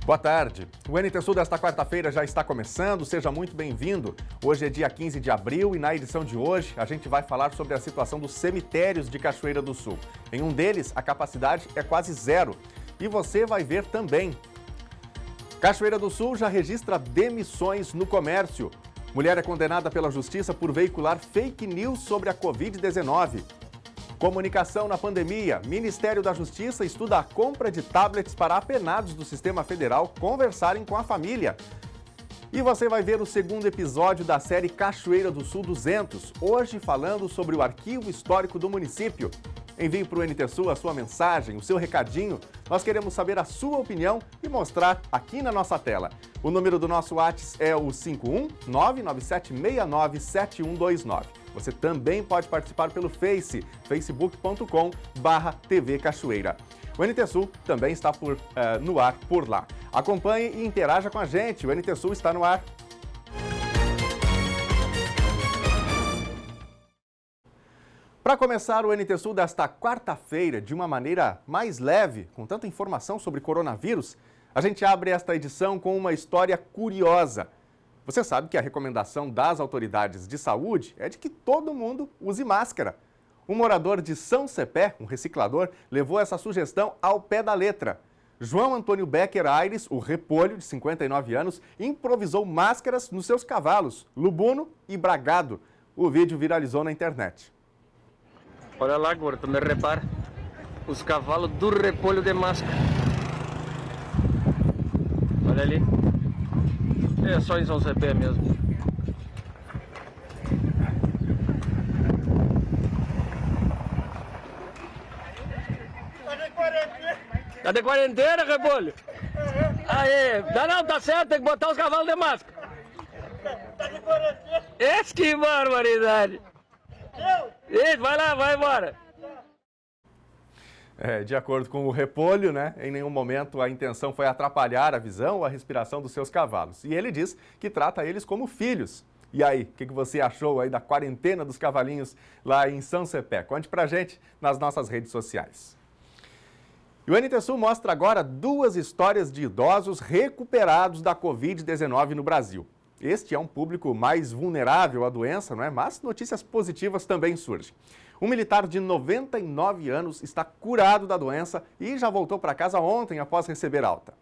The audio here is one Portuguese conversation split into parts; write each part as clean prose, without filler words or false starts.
Boa tarde. O NT Sul desta quarta-feira já está começando, seja muito bem-vindo. Hoje é dia 15 de abril e na edição de hoje a gente vai falar sobre a situação dos cemitérios de Cachoeira do Sul. Em um deles, a capacidade é quase zero. E você vai ver também. Cachoeira do Sul já registra demissões no comércio. Mulher é condenada pela justiça por veicular fake news sobre a Covid-19. Comunicação na pandemia. Ministério da Justiça estuda a compra de tablets para apenados do Sistema Federal conversarem com a família. E você vai ver o segundo episódio da série Cachoeira do Sul 200, hoje falando sobre o arquivo histórico do município. Envie para o NT Sul a sua mensagem, o seu recadinho. Nós queremos saber a sua opinião e mostrar aqui na nossa tela. O número do nosso WhatsApp é o 51997697129. Você também pode participar pelo facebook.com/TV Cachoeira. O NT Sul também está no ar por lá. Acompanhe e interaja com a gente. O NT Sul está no ar. Para começar o NT Sul desta quarta-feira de uma maneira mais leve, com tanta informação sobre coronavírus, a gente abre esta edição com uma história curiosa. Você sabe que a recomendação das autoridades de saúde é de que todo mundo use máscara. Um morador de São Cepé, um reciclador, levou essa sugestão ao pé da letra. João Antônio Becker Aires, o repolho, de 59 anos, improvisou máscaras nos seus cavalos, Lubuno e Bragado. O vídeo viralizou na internet. Olha lá, gordo, me repara. Os cavalos do repolho de máscara. Olha ali. É só em São Cepé mesmo. Tá de quarentena, repolho? Aí, não, tá certo, tem que botar os cavalos de máscara. Tá de quarentena. Esse que barbaridade. Isso, vai lá, vai embora. De acordo com o repolho, em nenhum momento a intenção foi atrapalhar a visão ou a respiração dos seus cavalos. E ele diz que trata eles como filhos. E aí, o que você achou aí da quarentena dos cavalinhos lá em São Cepé? Conte pra gente nas nossas redes sociais. E o NT Sul mostra agora duas histórias de idosos recuperados da Covid-19 no Brasil. Este é um público mais vulnerável à doença, mas notícias positivas também surgem. Um militar de 99 anos está curado da doença e já voltou para casa ontem após receber alta.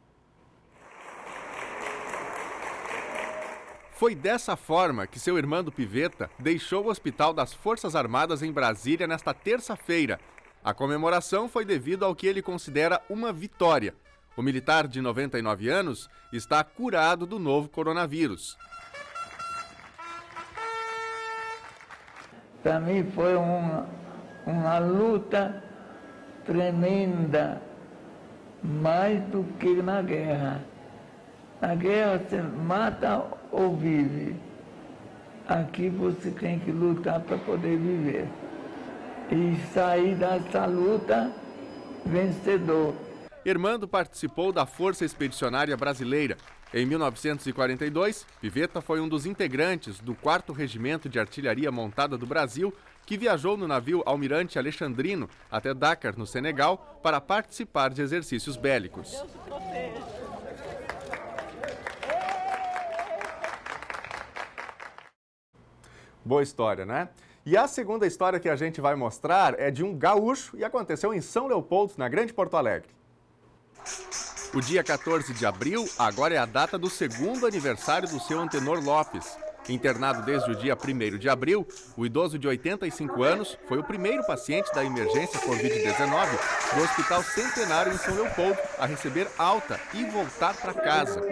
Foi dessa forma que seu irmão Piveta deixou o Hospital das Forças Armadas em Brasília nesta terça-feira. A comemoração foi devido ao que ele considera uma vitória. O militar de 99 anos está curado do novo coronavírus. Para mim foi uma luta tremenda, mais do que na guerra. Na guerra você mata ou vive. Aqui você tem que lutar para poder viver. E sair dessa luta vencedor. Irmando participou da Força Expedicionária Brasileira. Em 1942, Piveta foi um dos integrantes do 4º Regimento de Artilharia Montada do Brasil, que viajou no navio Almirante Alexandrino até Dakar, no Senegal, para participar de exercícios bélicos. Deus te proteja. Boa história, E a segunda história que a gente vai mostrar é de um gaúcho e aconteceu em São Leopoldo, na Grande Porto Alegre. O dia 14 de abril agora é a data do segundo aniversário do seu Antenor Lopes. Internado desde o dia 1º de abril, o idoso de 85 anos foi o primeiro paciente da emergência Covid-19 do Hospital Centenário em São Leopoldo a receber alta e voltar para casa.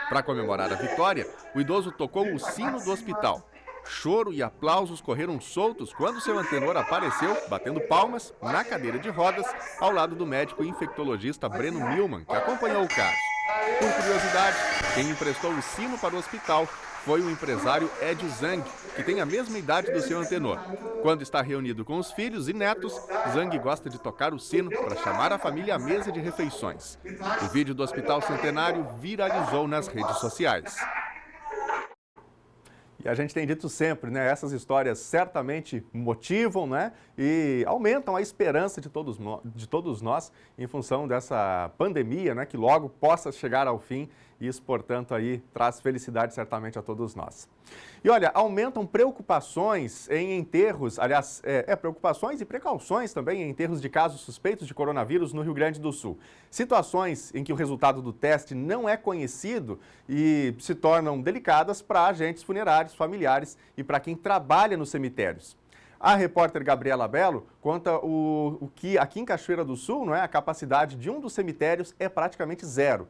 Para comemorar a vitória, o idoso tocou o sino do hospital. Choro e aplausos correram soltos quando seu Antenor apareceu, batendo palmas, na cadeira de rodas, ao lado do médico infectologista Breno Milman, que acompanhou o caso. Por curiosidade, quem emprestou o sino para o hospital foi o empresário Edio Zang, que tem a mesma idade do seu Antenor. Quando está reunido com os filhos e netos, Zang gosta de tocar o sino para chamar a família à mesa de refeições. O vídeo do Hospital Centenário viralizou nas redes sociais. E a gente tem dito sempre, né? Essas histórias certamente motivam, né? E aumentam a esperança de todos nós em função dessa pandemia, né? Que logo possa chegar ao fim e isso, portanto, aí traz felicidade certamente a todos nós. E olha, aumentam preocupações em enterros, aliás, preocupações e precauções também em enterros de casos suspeitos de coronavírus no Rio Grande do Sul. Situações em que o resultado do teste não é conhecido e se tornam delicadas para agentes funerários, familiares e para quem trabalha nos cemitérios. A repórter Gabriela Belo conta o que aqui em Cachoeira do Sul, não é, a capacidade de um dos cemitérios é praticamente zero.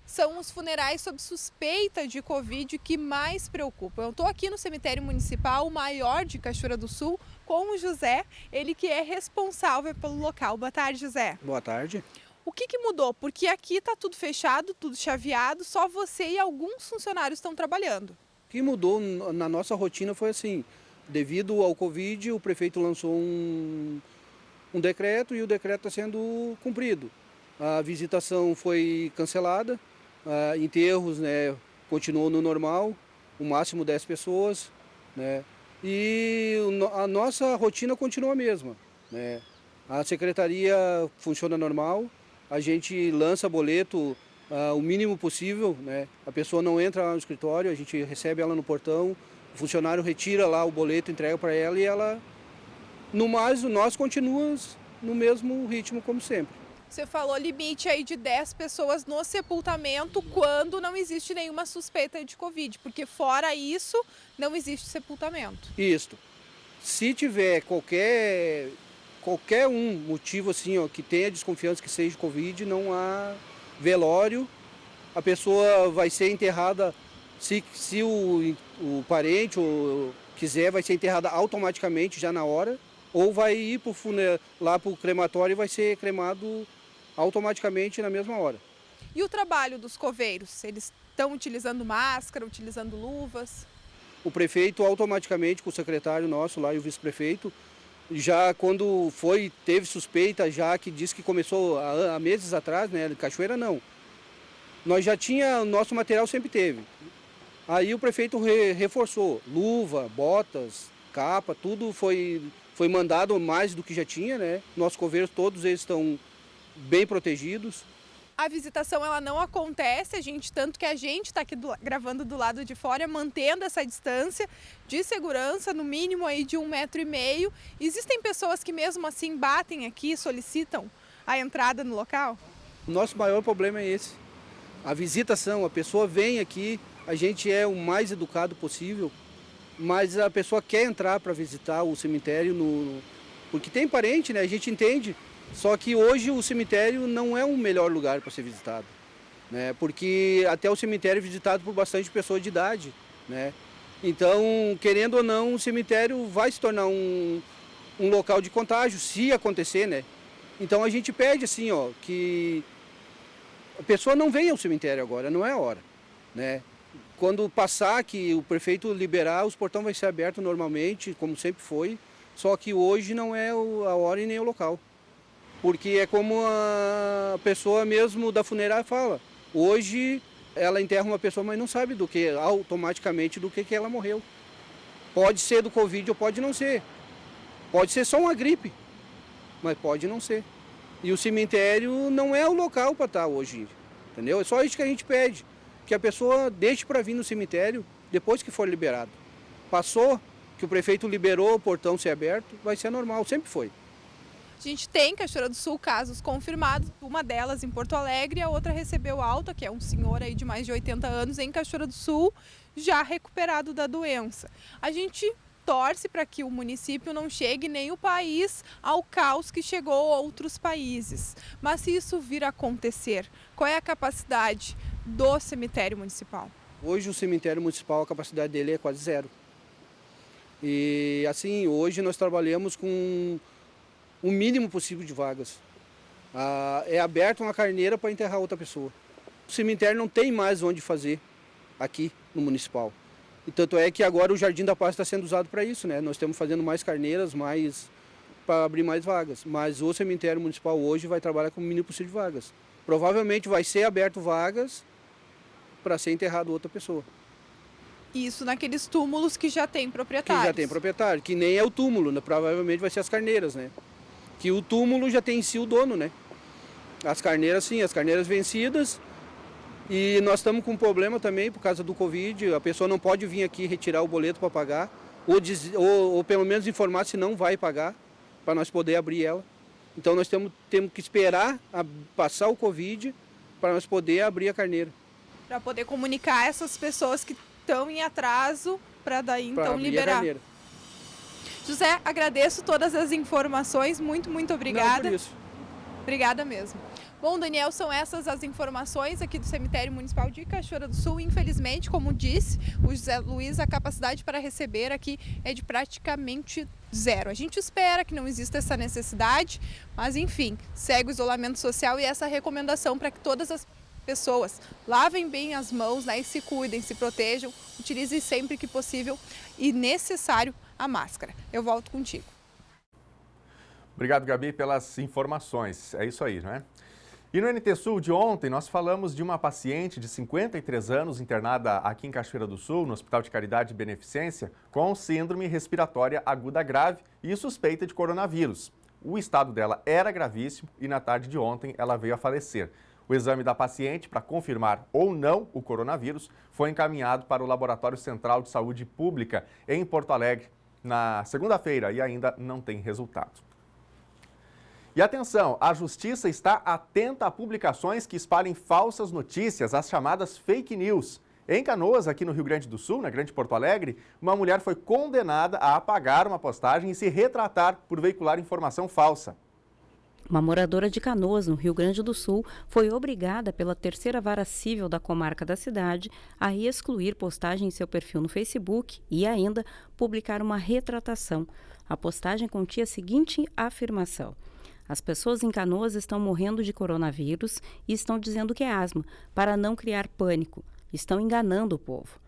São os funerais sob suspeita de Covid que mais preocupam. Eu estou aqui no cemitério municipal, o maior de Cachoeira do Sul, com o José, ele que é responsável pelo local. Boa tarde, José. Boa tarde. O que mudou? Porque aqui está tudo fechado, tudo chaveado, só você e alguns funcionários estão trabalhando. O que mudou na nossa rotina foi assim, devido ao Covid, o prefeito lançou um decreto e o decreto está sendo cumprido. A visitação foi cancelada, enterros, né, continuou no normal, o máximo 10 pessoas, né, e a nossa rotina continua a mesma, né. A secretaria funciona normal, a gente lança boleto o mínimo possível, né, a pessoa não entra lá no escritório, a gente recebe ela no portão, o funcionário retira lá o boleto, entrega para ela e ela, no mais, nós continuamos no mesmo ritmo como sempre. Você falou limite aí de 10 pessoas no sepultamento quando não existe nenhuma suspeita de Covid, porque fora isso não existe sepultamento. Isso. Se tiver qualquer motivo assim, ó, que tenha desconfiança que seja Covid, não há velório, a pessoa vai ser enterrada, se o parente quiser, vai ser enterrada automaticamente já na hora, ou vai ir lá para o crematório e vai ser cremado automaticamente na mesma hora. E o trabalho dos coveiros? Eles estão utilizando máscara, utilizando luvas? O prefeito automaticamente, com o secretário nosso lá e o vice-prefeito, já quando teve suspeita, já que disse que começou há meses atrás, né? Cachoeira não. Nós já tinha, o nosso material sempre teve. Aí o prefeito reforçou, luva, botas, capa, tudo foi mandado mais do que já tinha, né? Nossos coveiros, todos eles estão bem protegidos. A visitação ela não acontece, tanto que a gente está aqui gravando do lado de fora, mantendo essa distância de segurança, no mínimo aí de 1,5 metro. Existem pessoas que mesmo assim batem aqui, solicitam a entrada no local? O nosso maior problema é esse. A visitação, a pessoa vem aqui, a gente é o mais educado possível, mas a pessoa quer entrar para visitar o cemitério, porque tem parente, né? A gente entende. Só que hoje o cemitério não é o melhor lugar para ser visitado, né? Porque até o cemitério é visitado por bastante pessoas de idade, né? Então, querendo ou não, o cemitério vai se tornar um local de contágio, se acontecer, né? Então a gente pede assim, ó, que a pessoa não venha ao cemitério agora, não é a hora, né? Quando passar, que o prefeito liberar, os portões vão ser abertos normalmente, como sempre foi, só que hoje não é a hora e nem o local. Porque é como a pessoa mesmo da funerária fala, hoje ela enterra uma pessoa, mas não sabe automaticamente do que ela morreu. Pode ser do Covid ou pode não ser. Pode ser só uma gripe, mas pode não ser. E o cemitério não é o local para estar hoje, entendeu? É só isso que a gente pede, que a pessoa deixe para vir no cemitério depois que for liberado. Passou, que o prefeito liberou o portão ser aberto, vai ser normal, sempre foi. A gente tem em Cachoeira do Sul casos confirmados, uma delas em Porto Alegre, a outra recebeu alta, que é um senhor aí de mais de 80 anos em Cachoeira do Sul, já recuperado da doença. A gente torce para que o município não chegue nem o país ao caos que chegou a outros países. Mas se isso vir a acontecer, qual é a capacidade do cemitério municipal? Hoje o cemitério municipal, a capacidade dele é quase zero. E assim, hoje nós trabalhamos com o mínimo possível de vagas. É aberto uma carneira para enterrar outra pessoa. O cemitério não tem mais onde fazer aqui no municipal. E tanto é que agora o Jardim da Paz está sendo usado para isso, né? Nós estamos fazendo mais carneiras, para abrir mais vagas. Mas o cemitério municipal hoje vai trabalhar com o mínimo possível de vagas. Provavelmente vai ser aberto vagas para ser enterrado outra pessoa. Isso naqueles túmulos que já tem proprietários. Que já tem proprietário, que nem é o túmulo, né? Provavelmente vai ser as carneiras, né? Que o túmulo já tem em si o dono, né? As carneiras sim, as carneiras vencidas. E nós estamos com um problema também por causa do Covid, a pessoa não pode vir aqui retirar o boleto para pagar, ou pelo menos informar se não vai pagar, para nós poder abrir ela. Então nós temos que esperar passar o Covid para nós poder abrir a carneira. Para poder comunicar essas pessoas que estão em atraso, para daí então liberar. José, agradeço todas as informações, muito obrigada. Não, por isso. Obrigada mesmo. Bom, Daniel, são essas as informações aqui do Cemitério Municipal de Cachoeira do Sul. Infelizmente, como disse o José Luiz, a capacidade para receber aqui é de praticamente zero. A gente espera que não exista essa necessidade, mas enfim, segue o isolamento social e essa recomendação para que todas as pessoas lavem bem as mãos, né, e se cuidem, se protejam, utilizem sempre que possível e necessário a máscara. Eu volto contigo. Obrigado, Gabi, pelas informações. É isso aí, não é? E no NT Sul de ontem, nós falamos de uma paciente de 53 anos internada aqui em Cachoeira do Sul, no Hospital de Caridade e Beneficência, com síndrome respiratória aguda grave e suspeita de coronavírus. O estado dela era gravíssimo e na tarde de ontem ela veio a falecer. O exame da paciente para confirmar ou não o coronavírus foi encaminhado para o Laboratório Central de Saúde Pública em Porto Alegre na segunda-feira e ainda não tem resultado. E atenção, a Justiça está atenta a publicações que espalhem falsas notícias, as chamadas fake news. Em Canoas, aqui no Rio Grande do Sul, na Grande Porto Alegre, uma mulher foi condenada a apagar uma postagem e se retratar por veicular informação falsa. Uma moradora de Canoas, no Rio Grande do Sul, foi obrigada pela terceira vara civil da comarca da cidade a excluir postagem em seu perfil no Facebook e ainda publicar uma retratação. A postagem continha a seguinte afirmação: as pessoas em Canoas estão morrendo de coronavírus e estão dizendo que é asma, para não criar pânico. Estão enganando o povo.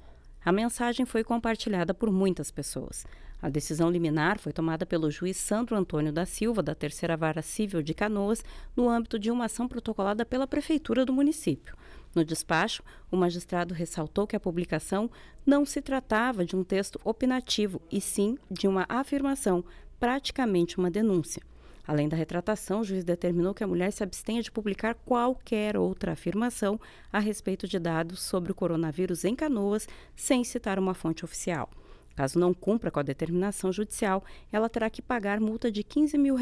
A mensagem foi compartilhada por muitas pessoas. A decisão liminar foi tomada pelo juiz Sandro Antônio da Silva, da Terceira Vara Civil de Canoas, no âmbito de uma ação protocolada pela Prefeitura do município. No despacho, o magistrado ressaltou que a publicação não se tratava de um texto opinativo, e sim de uma afirmação, praticamente uma denúncia. Além da retratação, o juiz determinou que a mulher se abstenha de publicar qualquer outra afirmação a respeito de dados sobre o coronavírus em Canoas, sem citar uma fonte oficial. Caso não cumpra com a determinação judicial, ela terá que pagar multa de R$15 mil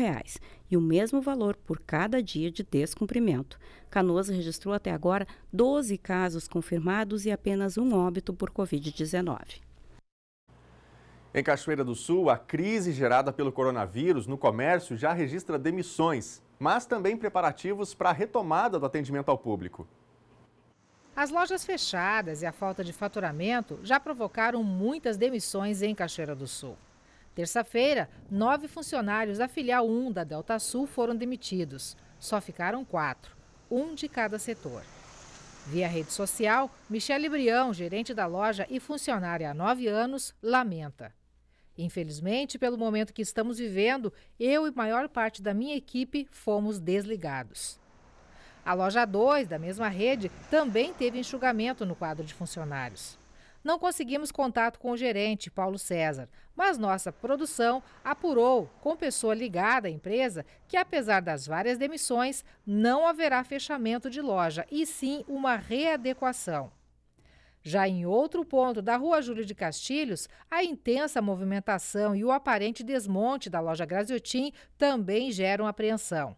e o mesmo valor por cada dia de descumprimento. Canoas registrou até agora 12 casos confirmados e apenas um óbito por Covid-19. Em Cachoeira do Sul, a crise gerada pelo coronavírus no comércio já registra demissões, mas também preparativos para a retomada do atendimento ao público. As lojas fechadas e a falta de faturamento já provocaram muitas demissões em Cachoeira do Sul. Terça-feira, 9 funcionários da filial 1 da Delta Sul foram demitidos. Só ficaram 4, um de cada setor. Via rede social, Michele Brião, gerente da loja e funcionária há 9 anos, lamenta: infelizmente, pelo momento que estamos vivendo, eu e maior parte da minha equipe fomos desligados. A loja 2, da mesma rede, também teve enxugamento no quadro de funcionários. Não conseguimos contato com o gerente, Paulo César, mas nossa produção apurou, com pessoa ligada à empresa, que apesar das várias demissões, não haverá fechamento de loja, e sim uma readequação. Já em outro ponto da Rua Júlio de Castilhos, a intensa movimentação e o aparente desmonte da loja Graziotin também geram apreensão.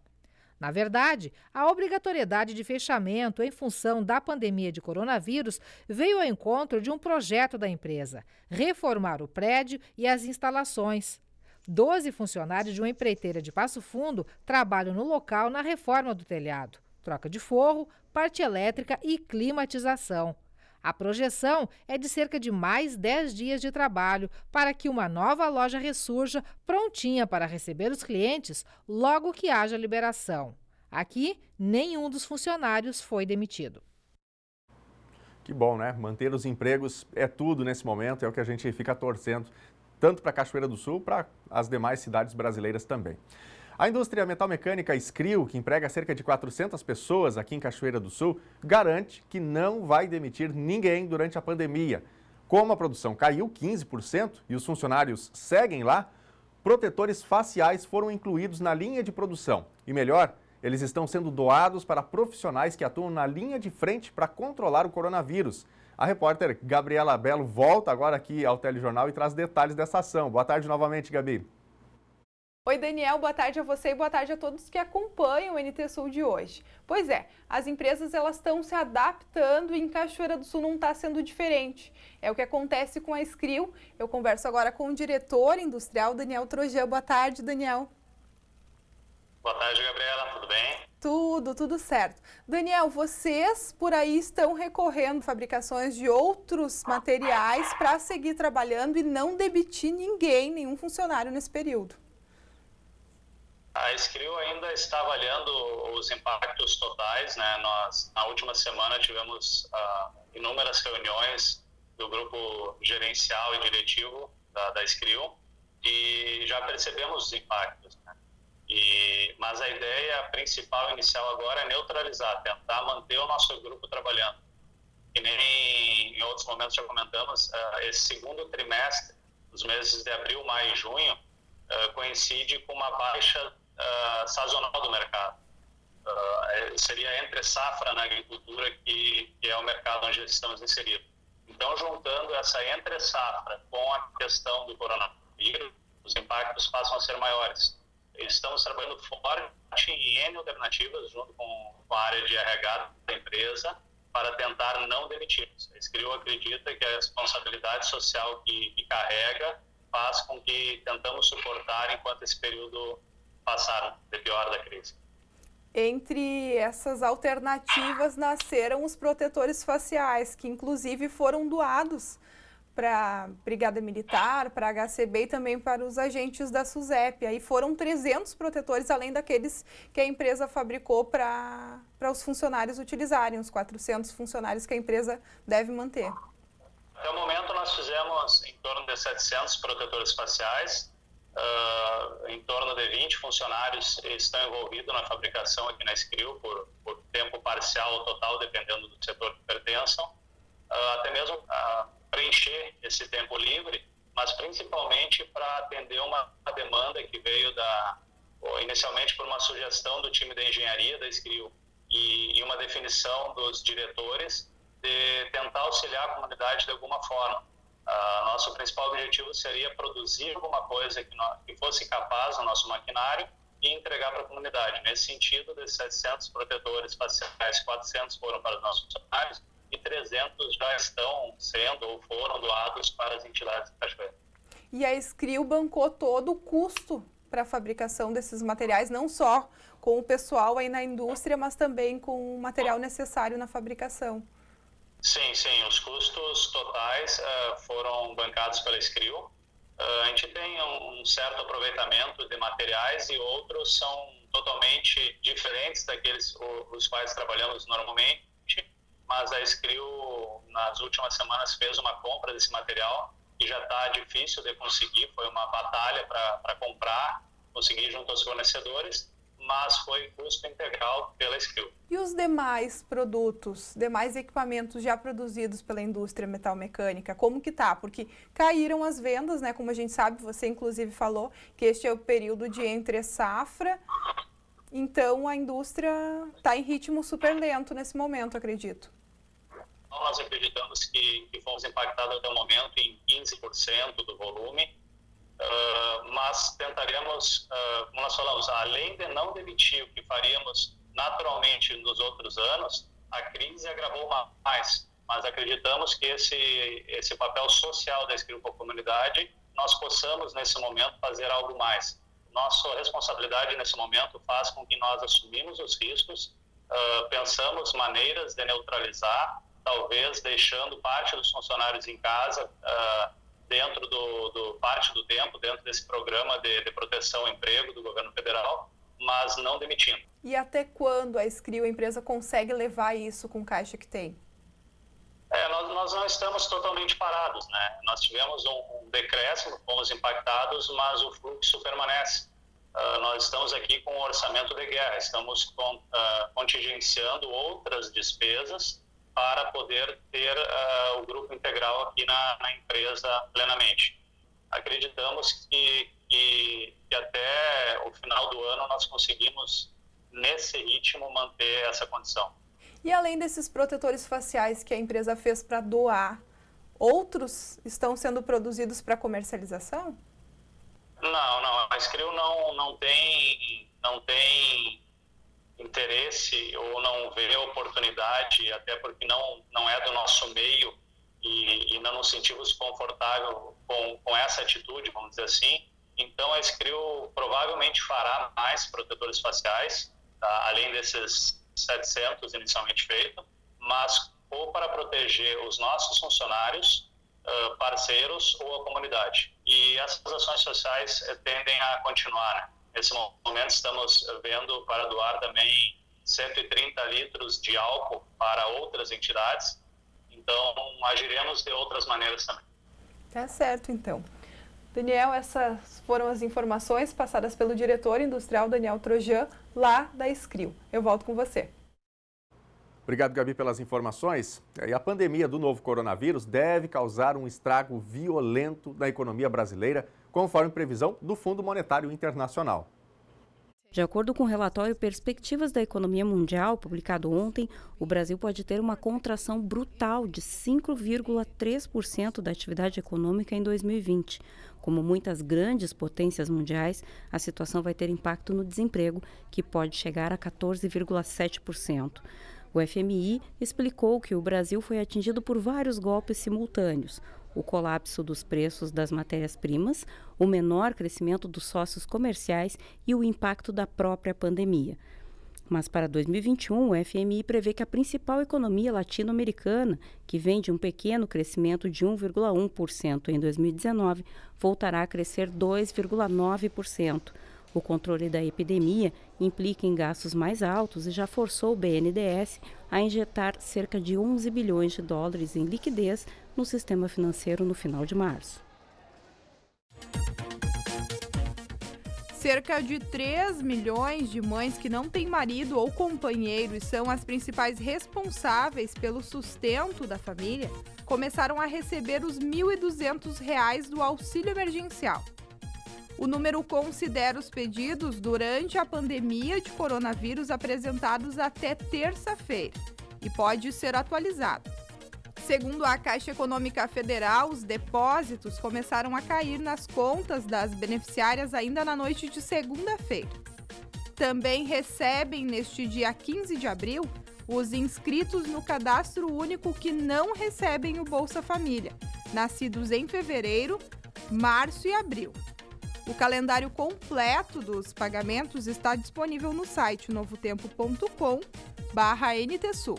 Na verdade, a obrigatoriedade de fechamento em função da pandemia de coronavírus veio ao encontro de um projeto da empresa: reformar o prédio e as instalações. 12 funcionários de uma empreiteira de Passo Fundo trabalham no local na reforma do telhado, troca de forro, parte elétrica e climatização. A projeção é de cerca de mais 10 dias de trabalho para que uma nova loja ressurja prontinha para receber os clientes logo que haja liberação. Aqui, nenhum dos funcionários foi demitido. Que bom, né? Manter os empregos é tudo nesse momento, é o que a gente fica torcendo, tanto para Cachoeira do Sul, para as demais cidades brasileiras também. A indústria metalmecânica Escrio, que emprega cerca de 400 pessoas aqui em Cachoeira do Sul, garante que não vai demitir ninguém durante a pandemia. Como a produção caiu 15% e os funcionários seguem lá, protetores faciais foram incluídos na linha de produção. E melhor, eles estão sendo doados para profissionais que atuam na linha de frente para controlar o coronavírus. A repórter Gabriela Belo volta agora aqui ao Telejornal e traz detalhes dessa ação. Boa tarde novamente, Gabi. Oi, Daniel, boa tarde a você e boa tarde a todos que acompanham o NT Sul de hoje. Pois é, as empresas elas estão se adaptando e em Cachoeira do Sul não está sendo diferente. É o que acontece com a Escriu. Eu converso agora com o diretor industrial, Daniel Trojan. Boa tarde, Daniel. Boa tarde, Gabriela. Tudo bem? Tudo certo. Daniel, vocês por aí estão recorrendo a fabricações de outros materiais para seguir trabalhando e não demitir ninguém, nenhum funcionário nesse período. A Escriu ainda está avaliando os impactos totais, né? Nós, na última semana, tivemos inúmeras reuniões do grupo gerencial e diretivo da Escriu e já percebemos os impactos, né? Mas a ideia principal inicial agora é neutralizar, tentar manter o nosso grupo trabalhando. E nem em outros momentos já comentamos, esse segundo trimestre, os meses de abril, maio e junho, coincide com uma baixa sazonal do mercado. Seria entre safra na agricultura, que é o mercado onde estamos inseridos. Então, juntando essa entre safra com a questão do coronavírus, os impactos passam a ser maiores. Estamos trabalhando forte em N alternativas, junto com a área de RH da empresa, para tentar não demitir-nos. A Escriu acredita que a responsabilidade social que carrega faz com que tentamos suportar enquanto esse período passar de pior da crise. Entre essas alternativas nasceram os protetores faciais, que inclusive foram doados para a Brigada Militar, para a HCB e também para os agentes da SUSEP. Aí foram 300 protetores, além daqueles que a empresa fabricou para os funcionários utilizarem, os 400 funcionários que a empresa deve manter. Até o momento nós fizemos em torno de 700 protetores faciais, em torno de 20 funcionários estão envolvidos na fabricação aqui na Escriu por tempo parcial ou total, dependendo do setor que pertençam, até mesmo preencher esse tempo livre, mas principalmente para atender uma demanda que veio inicialmente por uma sugestão do time da engenharia da Escriu e uma definição dos diretores de tentar auxiliar a comunidade de alguma forma. Nosso principal objetivo seria produzir alguma coisa que fosse capaz no nosso maquinário e entregar para a comunidade. Nesse sentido, desses 700 protetores faciais, 400 foram para os nossos funcionários e 300 já estão sendo ou foram doados para as entidades de Cachoeira. E a Escriu bancou todo o custo para a fabricação desses materiais, não só com o pessoal aí na indústria, mas também com o material necessário na fabricação. Sim, os custos totais foram bancados pela Escriu. A gente tem um certo aproveitamento de materiais e outros são totalmente diferentes daqueles os quais trabalhamos normalmente, mas a Escriu nas últimas semanas fez uma compra desse material e já está difícil de conseguir, foi uma batalha para comprar, conseguir junto aos fornecedores, mas foi custo integral pela Escriu. E os demais produtos, demais equipamentos já produzidos pela indústria metalmecânica, como que tá? Porque caíram as vendas, né? Como a gente sabe, você inclusive falou que este é o período de entre safra, então a indústria está em ritmo super lento nesse momento, acredito. Nós acreditamos que fomos impactados até o momento em 15% do volume, mas tentaremos, como nós falamos, além de não demitir o que faríamos naturalmente nos outros anos, a crise agravou mais, mas acreditamos que esse papel social da Escriu com a comunidade, nós possamos nesse momento fazer algo mais. Nossa responsabilidade nesse momento faz com que nós assumimos os riscos, pensamos maneiras de neutralizar, talvez deixando parte dos funcionários em casa, dentro do parte do tempo, dentro desse programa de proteção ao emprego do governo federal, mas não demitindo. E até quando a Escriu, a empresa, consegue levar isso com o caixa que tem? Nós não estamos totalmente parados, né? Nós tivemos um decréscimo, fomos impactados, mas o fluxo permanece. Nós estamos aqui com um orçamento de guerra, estamos contingenciando outras despesas para poder ter o grupo integral aqui na empresa plenamente. Acreditamos que até o final do ano nós conseguimos, nesse ritmo, manter essa condição. E além desses protetores faciais que a empresa fez para doar, outros estão sendo produzidos para comercialização? Não. A Escriu não tem interesse ou não vê oportunidade, até porque não é do nosso meio e não nos sentimos confortáveis com essa atitude, vamos dizer assim. Então a Escriu provavelmente fará mais protetores faciais, tá? Além desses 700 inicialmente feitos, mas ou para proteger os nossos funcionários, parceiros ou a comunidade. E essas ações sociais tendem a continuar, né? Nesse momento estamos vendo para doar também 130 litros de álcool para outras entidades, então agiremos de outras maneiras também. Tá certo, então. Daniel, essas foram as informações passadas pelo diretor industrial Daniel Trojan, lá da Escriu. Eu volto com você. Obrigado, Gabi, pelas informações. E a pandemia do novo coronavírus deve causar um estrago violento na economia brasileira, conforme previsão do Fundo Monetário Internacional. De acordo com o relatório Perspectivas da Economia Mundial, publicado ontem, o Brasil pode ter uma contração brutal de 5,3% da atividade econômica em 2020. Como muitas grandes potências mundiais, a situação vai ter impacto no desemprego, que pode chegar a 14,7%. O FMI explicou que o Brasil foi atingido por vários golpes simultâneos: o colapso dos preços das matérias-primas, o menor crescimento dos sócios comerciais e o impacto da própria pandemia. Mas para 2021, o FMI prevê que a principal economia latino-americana, que vem de um pequeno crescimento de 1,1% em 2019, voltará a crescer 2,9%. O controle da epidemia implica em gastos mais altos e já forçou o BNDES a injetar cerca de 11 bilhões de dólares em liquidez no sistema financeiro no final de março. Cerca de 3 milhões de mães que não têm marido ou companheiro e são as principais responsáveis pelo sustento da família começaram a receber os R$ 1.200 do auxílio emergencial. O número considera os pedidos durante a pandemia de coronavírus apresentados até terça-feira e pode ser atualizado. Segundo a Caixa Econômica Federal, os depósitos começaram a cair nas contas das beneficiárias ainda na noite de segunda-feira. Também recebem neste dia 15 de abril os inscritos no Cadastro Único que não recebem o Bolsa Família, nascidos em fevereiro, março e abril. O calendário completo dos pagamentos está disponível no site novotempo.com/NTSul.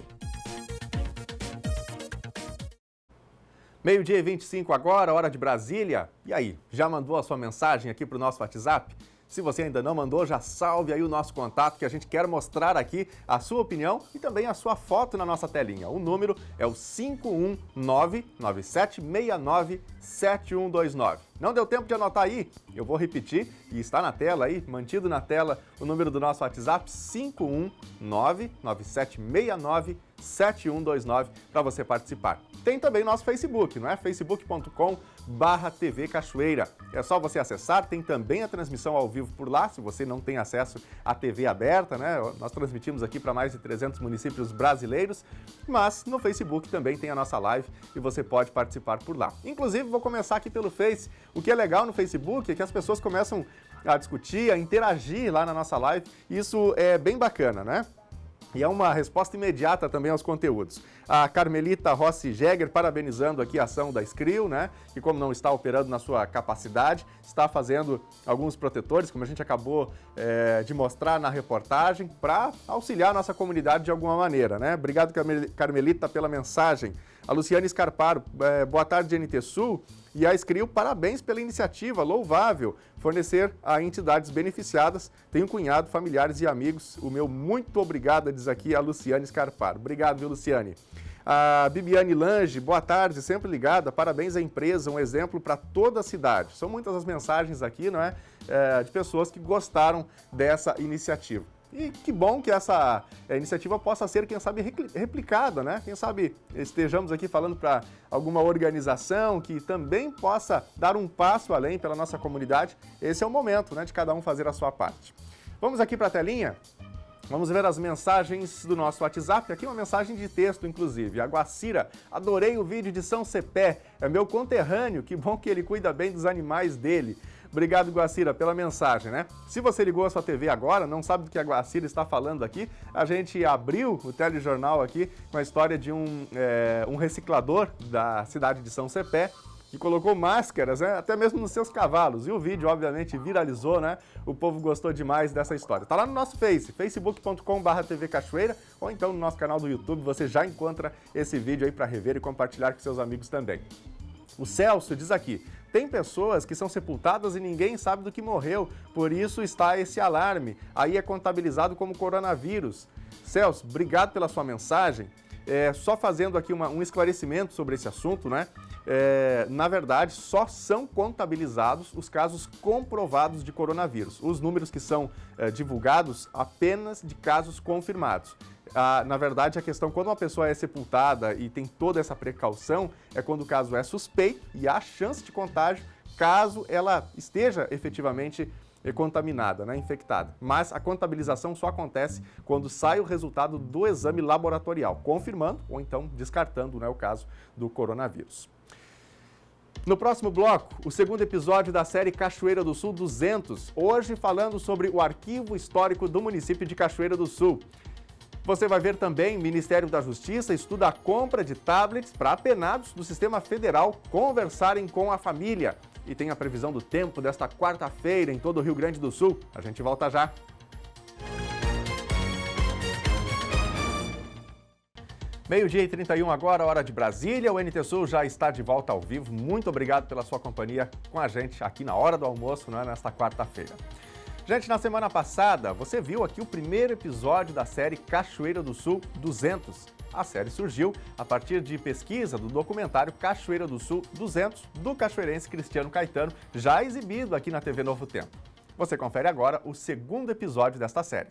Meio-dia e 25 agora, hora de Brasília. E aí, já mandou a sua mensagem aqui para o nosso WhatsApp? Se você ainda não mandou, já salve aí o nosso contato, que a gente quer mostrar aqui a sua opinião e também a sua foto na nossa telinha. O número é o 51997697129. Não deu tempo de anotar aí? Eu vou repetir e está na tela aí, mantido na tela, o número do nosso WhatsApp, 51997697129, para você participar. Tem também nosso Facebook, não é? facebook.com/TV Cachoeira. É só você acessar, tem também a transmissão ao vivo por lá, se você não tem acesso à TV aberta, né? Nós transmitimos aqui para mais de 300 municípios brasileiros, mas no Facebook também tem a nossa live e você pode participar por lá. Inclusive, vou começar aqui pelo Face. O que é legal no Facebook é que as pessoas começam a discutir, a interagir lá na nossa live. Isso é bem bacana, né? E é uma resposta imediata também aos conteúdos. A Carmelita Rossi Jäger parabenizando aqui a ação da Escriu, né? Que como não está operando na sua capacidade, está fazendo alguns protetores, como a gente acabou de mostrar na reportagem, para auxiliar a nossa comunidade de alguma maneira, né? Obrigado, Carmelita, pela mensagem. A Luciane Scarparo, boa tarde, NTSul. E a Escriu, parabéns pela iniciativa, louvável, fornecer a entidades beneficiadas. Tenho cunhado, familiares e amigos. O meu muito obrigado, diz aqui a Luciane Scarparo. Obrigado, viu, Luciane? A Bibiane Lange, boa tarde, sempre ligada. Parabéns à empresa, um exemplo para toda a cidade. São muitas as mensagens aqui, não é? De pessoas que gostaram dessa iniciativa. E que bom que essa iniciativa possa ser, quem sabe, replicada, né? Quem sabe estejamos aqui falando para alguma organização que também possa dar um passo além pela nossa comunidade. Esse é o momento, né, de cada um fazer a sua parte. Vamos aqui para a telinha? Vamos ver as mensagens do nosso WhatsApp. Aqui uma mensagem de texto, inclusive. A Guacira, adorei o vídeo de São Cepé. É meu conterrâneo, que bom que ele cuida bem dos animais dele. Obrigado, Guacira, pela mensagem, né? Se você ligou a sua TV agora, não sabe do que a Guacira está falando aqui, a gente abriu o telejornal aqui com a história de um reciclador da cidade de São Cepé, que colocou máscaras, né, até mesmo nos seus cavalos. E o vídeo, obviamente, viralizou, né? O povo gostou demais dessa história. Tá lá no nosso facebook.com/TV Cachoeira, ou então no nosso canal do YouTube, você já encontra esse vídeo aí para rever e compartilhar com seus amigos também. O Celso diz aqui, tem pessoas que são sepultadas e ninguém sabe do que morreu, por isso está esse alarme. Aí é contabilizado como coronavírus. Celso, obrigado pela sua mensagem. Só fazendo aqui um esclarecimento sobre esse assunto, né? Na verdade, só são contabilizados os casos comprovados de coronavírus. Os números que são divulgados apenas de casos confirmados. Na verdade, a questão, quando uma pessoa é sepultada e tem toda essa precaução, é quando o caso é suspeito e há chance de contágio, caso ela esteja efetivamente contaminada, né, infectada. Mas a contabilização só acontece quando sai o resultado do exame laboratorial, confirmando ou então descartando, né, o caso do coronavírus. No próximo bloco, o segundo episódio da série Cachoeira do Sul 200, hoje falando sobre o arquivo histórico do município de Cachoeira do Sul. Você vai ver também o Ministério da Justiça estuda a compra de tablets para apenados do Sistema Federal conversarem com a família. E tem a previsão do tempo desta quarta-feira em todo o Rio Grande do Sul. A gente volta já. Meio-dia e 31 agora, hora de Brasília. O NT Sul já está de volta ao vivo. Muito obrigado pela sua companhia com a gente aqui na hora do almoço, né, nesta quarta-feira. Gente, na semana passada, você viu aqui o primeiro episódio da série Cachoeira do Sul 200. A série surgiu a partir de pesquisa do documentário Cachoeira do Sul 200, do cachoeirense Cristiano Caetano, já exibido aqui na TV Novo Tempo. Você confere agora o segundo episódio desta série.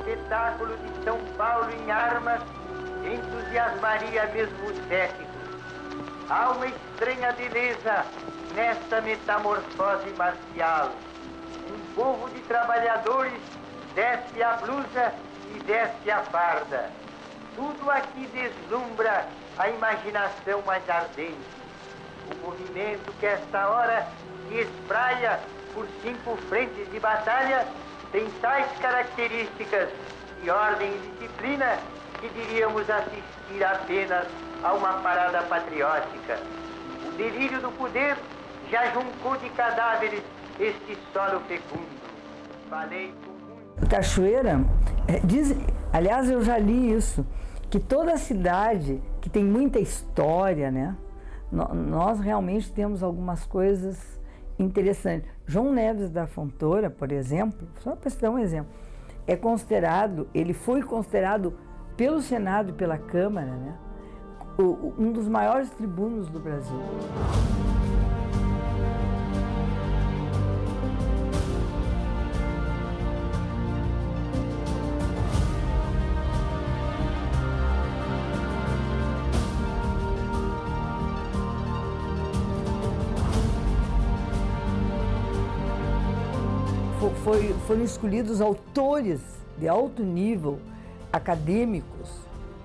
Espetáculo de São Paulo em armas entusiasmaria mesmo os céticos. Há uma estranha beleza nesta metamorfose marcial. Um povo de trabalhadores desce a blusa e desce a farda. Tudo aqui deslumbra a imaginação mais ardente. O movimento que esta hora se espraia por 5 frentes de batalha tem tais características de ordem e disciplina que diríamos assistir apenas a uma parada patriótica. O delírio do poder já juncou de cadáveres este solo fecundo. Falei com muito... Cachoeira, aliás, eu já li isso, que toda cidade que tem muita história, né? Nós realmente temos algumas coisas interessantes. João Neves da Fontoura, por exemplo, só para citar um exemplo, ele foi considerado pelo Senado e pela Câmara, né, um dos maiores tribunos do Brasil. Foram escolhidos autores de alto nível, acadêmicos,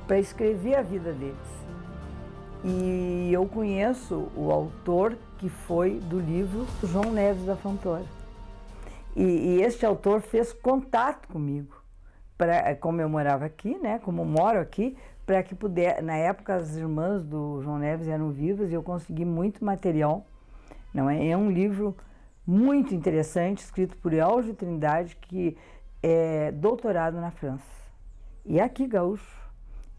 para escrever a vida deles. E eu conheço o autor que foi do livro João Neves da Fontoura. E este autor fez contato comigo, como eu morava aqui, né, como moro aqui, para que pudesse. Na época, as irmãs do João Neves eram vivas e eu consegui muito material. Não é? É um livro muito interessante, escrito por Elgio Trindade, que é doutorado na França. E é aqui, gaúcho.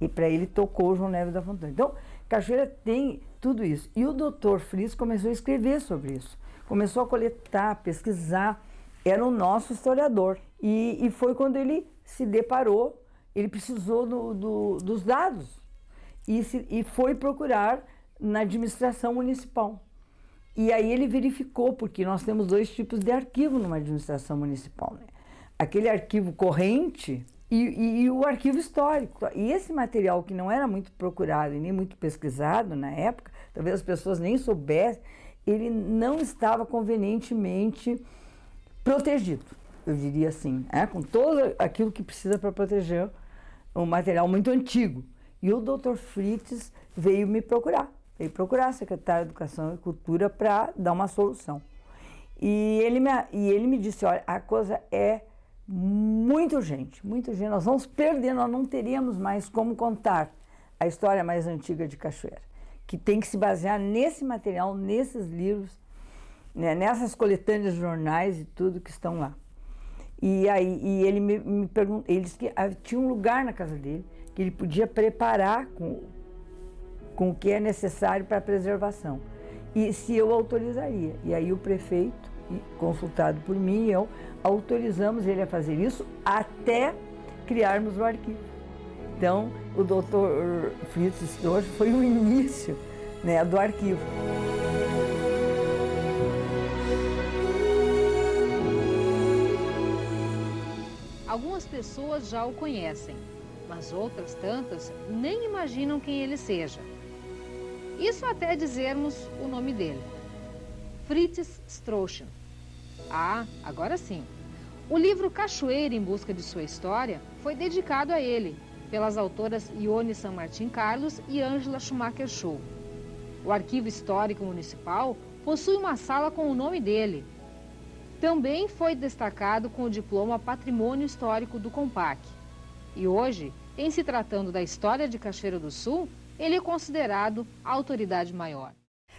E para ele tocou o João Neves da Fontana. Então, Cachoeira tem tudo isso. E o doutor Fritz começou a escrever sobre isso. Começou a coletar, pesquisar. Era o nosso historiador. E foi quando ele se deparou, ele precisou dos dados. E foi procurar na administração municipal. E aí ele verificou, porque nós temos 2 tipos de arquivo numa administração municipal, né? Aquele arquivo corrente e o arquivo histórico. E esse material que não era muito procurado e nem muito pesquisado na época, talvez as pessoas nem soubessem, ele não estava convenientemente protegido, eu diria assim, com todo aquilo que precisa para proteger um material muito antigo. E o Dr. Fritz veio me procurar. Veio procurar a secretária de Educação e Cultura para dar uma solução. E ele me disse, olha, a coisa é muito urgente, nós vamos perder, nós não teríamos mais como contar a história mais antiga de Cachoeira, que tem que se basear nesse material, nesses livros, né, nessas coletâneas de jornais e tudo que estão lá. E aí ele me perguntou, ele disse que tinha um lugar na casa dele que ele podia preparar com o que é necessário para a preservação. E se eu autorizaria. E aí o prefeito, consultado por mim e eu, autorizamos ele a fazer isso até criarmos o arquivo. Então, o Dr. Fritz hoje foi o início, né, do arquivo. Algumas pessoas já o conhecem, mas outras tantas nem imaginam quem ele seja. Isso até dizermos o nome dele. Fritz Strauchan. Ah, agora sim. O livro Cachoeira em Busca de Sua História foi dedicado a ele, pelas autoras Ione San Martin Carlos e Ângela Schumacher Show. O Arquivo Histórico Municipal possui uma sala com o nome dele. Também foi destacado com o diploma Patrimônio Histórico do CONPAC. E hoje, em se tratando da história de Cachoeira do Sul, ele é considerado a autoridade maior.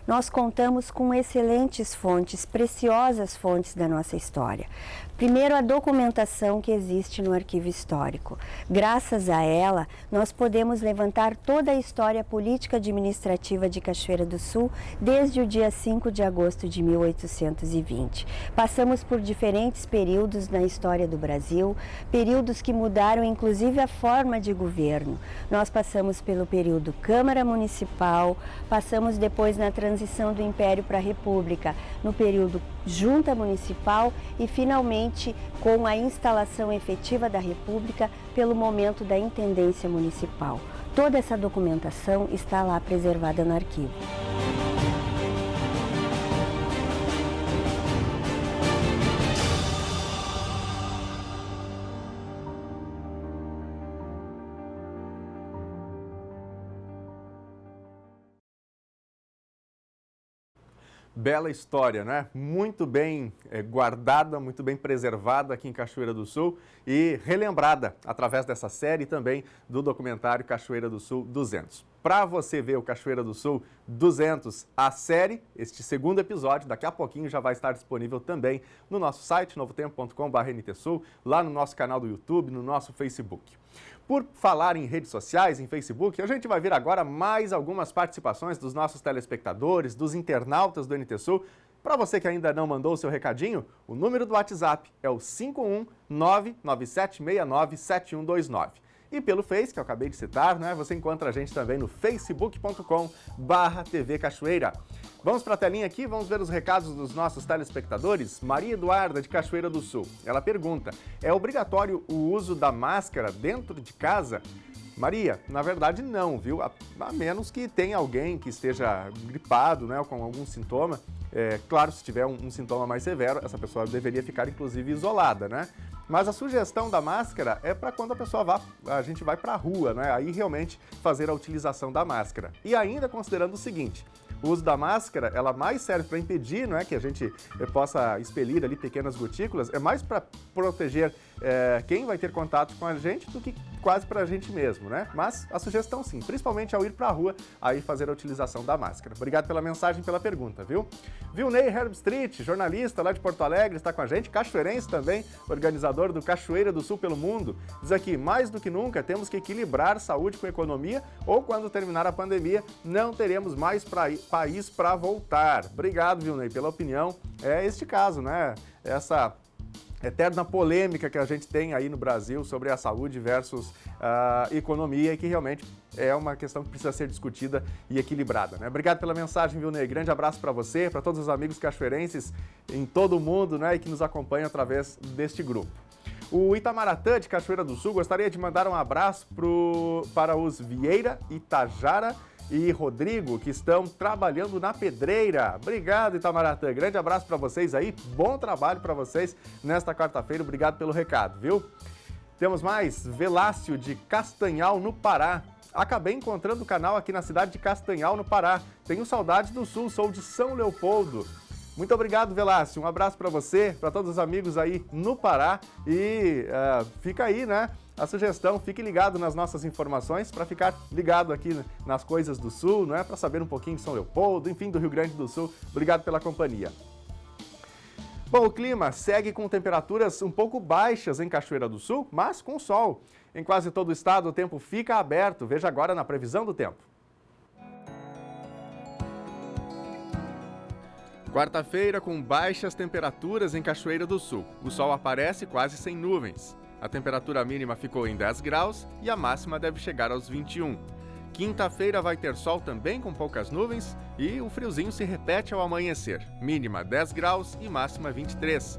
Nós contamos com excelentes fontes, preciosas fontes da nossa história. Primeiro, a documentação que existe no arquivo histórico. Graças a ela, nós podemos levantar toda a história política administrativa de Cachoeira do Sul desde o dia 5 de agosto de 1820. Passamos por diferentes períodos na história do Brasil, períodos que mudaram inclusive a forma de governo. Nós passamos pelo período Câmara Municipal, passamos depois na transição do Império para a República, no período Junta Municipal e finalmente com a instalação efetiva da República pelo momento da Intendência Municipal. Toda essa documentação está lá preservada no arquivo. Bela história, né? Muito bem guardada, muito bem preservada aqui em Cachoeira do Sul e relembrada através dessa série também do documentário Cachoeira do Sul 200. Para você ver o Cachoeira do Sul 200, a série, este segundo episódio, daqui a pouquinho já vai estar disponível também no nosso site, novotempo.com/NTSul, lá no nosso canal do YouTube, no nosso Facebook. Por falar em redes sociais, em Facebook, a gente vai ver agora mais algumas participações dos nossos telespectadores, dos internautas do NTSul. Para você que ainda não mandou o seu recadinho, o número do WhatsApp é o 51997697129. E pelo Face, que eu acabei de citar, né, você encontra a gente também no facebook.com/TV Cachoeira. Vamos para a telinha aqui, vamos ver os recados dos nossos telespectadores. Maria Eduarda, de Cachoeira do Sul. Ela pergunta, é obrigatório o uso da máscara dentro de casa? Maria, na verdade não, viu? A menos que tenha alguém que esteja gripado, né, ou com algum sintoma. Claro, se tiver um sintoma mais severo, essa pessoa deveria ficar, inclusive, isolada, né? Mas a sugestão da máscara é para quando a gente vai para a rua, né? Aí realmente fazer a utilização da máscara. E ainda considerando o seguinte, O uso da máscara, ela mais serve para impedir, não é, que a gente possa expelir ali pequenas gotículas, é mais para proteger quem vai ter contato com a gente do que quase para a gente mesmo, né? Mas a sugestão sim, principalmente ao ir para a rua, aí fazer a utilização da máscara. Obrigado pela mensagem, pela pergunta, viu? Vilney Herbstreit, jornalista lá de Porto Alegre, está com a gente, cachoeirense também, organizador do Cachoeira do Sul pelo Mundo. Diz aqui, mais do que nunca, temos que equilibrar saúde com economia ou quando terminar a pandemia, não teremos mais país para voltar. Obrigado, Vilney, pela opinião. É este caso, né? Essa eterna polêmica que a gente tem aí no Brasil sobre a saúde versus a economia e que realmente é uma questão que precisa ser discutida e equilibrada, né? Obrigado pela mensagem, Vilney. Grande abraço para você, para todos os amigos cachoeirenses em todo o mundo, né, e que nos acompanham através deste grupo. O Itamaratu de Cachoeira do Sul gostaria de mandar um abraço para os Vieira, Itajara e Rodrigo, que estão trabalhando na pedreira. Obrigado, Itamaratu. Grande abraço para vocês aí. Bom trabalho para vocês nesta quarta-feira. Obrigado pelo recado, viu? Temos mais. Velácio de Castanhal, no Pará. Acabei encontrando o canal aqui na cidade de Castanhal, no Pará. Tenho saudades do Sul, sou de São Leopoldo. Muito obrigado, Velácio. Um abraço para você, para todos os amigos aí no Pará. E fica aí, né, a sugestão, fique ligado nas nossas informações para ficar ligado aqui nas coisas do Sul, não é? Para saber um pouquinho de São Leopoldo, enfim, do Rio Grande do Sul. Obrigado pela companhia. Bom, o clima segue com temperaturas um pouco baixas em Cachoeira do Sul, mas com sol. Em quase todo o estado o tempo fica aberto. Veja agora na previsão do tempo. Quarta-feira com baixas temperaturas em Cachoeira do Sul. O sol aparece quase sem nuvens. A temperatura mínima ficou em 10 graus e a máxima deve chegar aos 21. Quinta-feira vai ter sol também com poucas nuvens e o friozinho se repete ao amanhecer. Mínima 10 graus e máxima 23.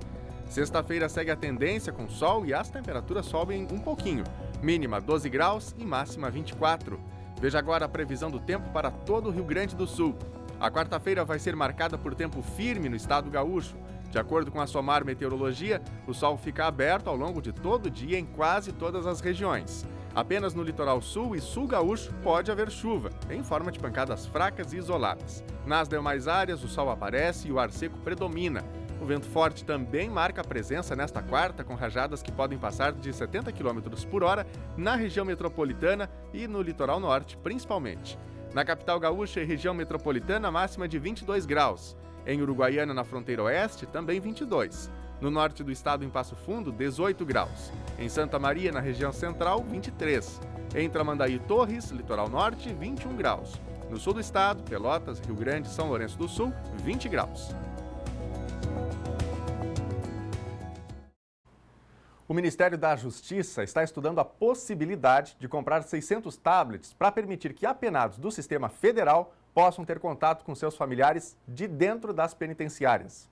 Sexta-feira segue a tendência com sol e as temperaturas sobem um pouquinho. Mínima 12 graus e máxima 24. Veja agora a previsão do tempo para todo o Rio Grande do Sul. A quarta-feira vai ser marcada por tempo firme no estado gaúcho. De acordo com a SOMAR Meteorologia, o sol fica aberto ao longo de todo o dia em quase todas as regiões. Apenas no litoral sul e sul gaúcho pode haver chuva, em forma de pancadas fracas e isoladas. Nas demais áreas, o sol aparece e o ar seco predomina. O vento forte também marca a presença nesta quarta, com rajadas que podem passar de 70 km por hora na região metropolitana e no litoral norte, principalmente. Na capital gaúcha e região metropolitana, máxima de 22 graus. Em Uruguaiana, na fronteira oeste, também 22. No norte do estado, em Passo Fundo, 18 graus. Em Santa Maria, na região central, 23. Em Tramandaí e Torres, litoral norte, 21 graus. No sul do estado, Pelotas, Rio Grande e São Lourenço do Sul, 20 graus. O Ministério da Justiça está estudando a possibilidade de comprar 600 tablets para permitir que apenados do sistema federal possam ter contato com seus familiares de dentro das penitenciárias.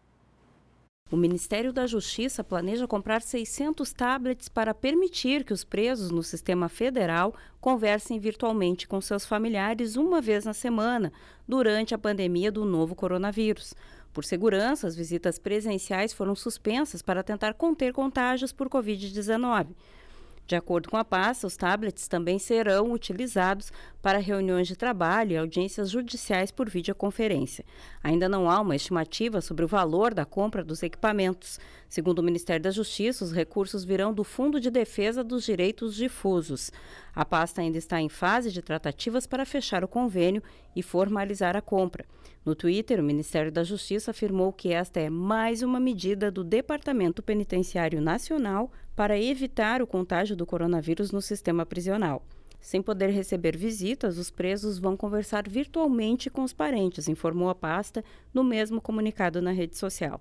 O Ministério da Justiça planeja comprar 600 tablets para permitir que os presos no sistema federal conversem virtualmente com seus familiares uma vez na semana, durante a pandemia do novo coronavírus. Por segurança, as visitas presenciais foram suspensas para tentar conter contágios por Covid-19. De acordo com a pasta, os tablets também serão utilizados para reuniões de trabalho e audiências judiciais por videoconferência. Ainda não há uma estimativa sobre o valor da compra dos equipamentos. Segundo o Ministério da Justiça, os recursos virão do Fundo de Defesa dos Direitos Difusos. A pasta ainda está em fase de tratativas para fechar o convênio e formalizar a compra. No Twitter, o Ministério da Justiça afirmou que esta é mais uma medida do Departamento Penitenciário Nacional para evitar o contágio do coronavírus no sistema prisional. Sem poder receber visitas, os presos vão conversar virtualmente com os parentes, informou a pasta no mesmo comunicado na rede social.